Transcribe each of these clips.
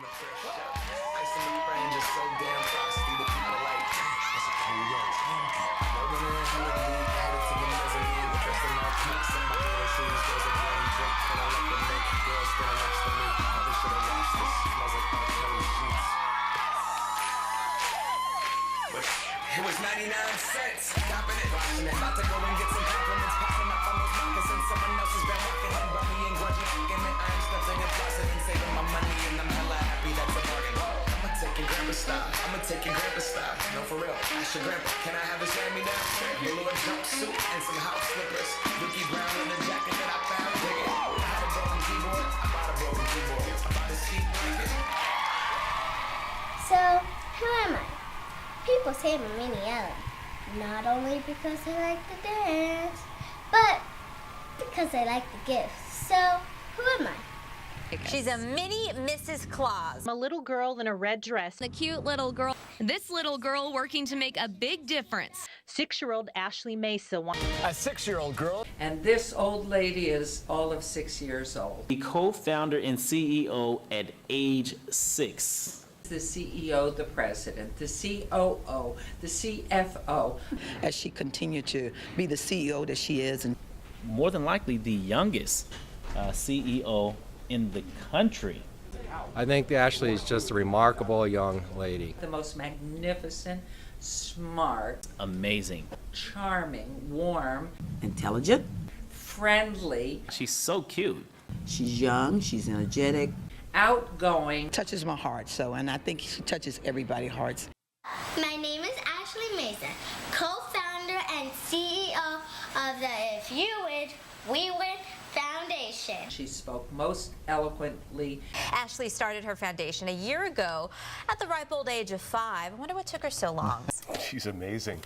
the thrift shop. Ice in the frame just so damn frosty. The people like, that's a cool young funky. Rolling in hella deep, headed to the mezzanine. Dressed in all pinks and my little shoes. There's a green drink, feeling like the make girls standing next to me. Probably should have washed this. Smells like R. Kelly sheets. But it was 99 cents. Copping it, washing it. About to go and get some compliments. Popping up on those moccasins. Someone else has been rocking and bumming, grudging, knocking it. I'm stuffing and flossing and saving my money, and I'm hella happy that's a bargain. I'ma take your grandpa style. I'ma take your grandpa style. No, for real. Ask your grandpa, can I have his hand-me-down? Blue and jumpsuit and some house slippers. Ricky Brown in the jacket that I found. Dig it. I had a broken keyboard. I bought a broken keyboard. I bought a seat blanket. So, who am I? People say I'm a mini Ellen, not only because I like to dance, but because I like the gifts. So, who am I? She's a mini Mrs. Claus. A little girl in a red dress. A cute little girl. This little girl working to make a big difference. 6-year-old Ashley Mesa. A 6-year-old girl. And this old lady is all of 6 years old. The co-founder and CEO at age 6. The CEO, the president, the COO, the CFO. As she continued to be the CEO that she is. And More than likely the youngest CEO in the country. I think Ashley is just a remarkable young lady. The most magnificent, smart, Amazing. charming, warm, Intelligent. friendly, She's so cute. She's young. She's energetic. outgoing. touches my heart, and I think she touches everybody's hearts. My name is Ashley Mesa, co-founder and CEO of the If You Win, We Win Foundation. She spoke most eloquently. Ashley started her foundation a year ago at the ripe old age of 5. I wonder what took her so long. She's amazing.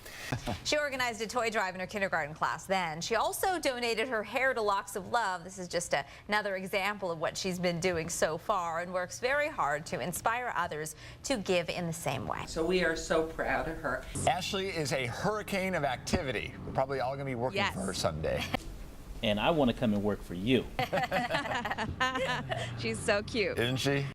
She organized a toy drive in her kindergarten class then. She also donated her hair to Locks of Love. This is just another example of what she's been doing so far, and works very hard to inspire others to give in the same way. So we are so proud of her. Ashley is a hurricane of activity. We're probably all going to be working Yes. for her someday. And I want to come and work for you. She's so cute. Isn't she?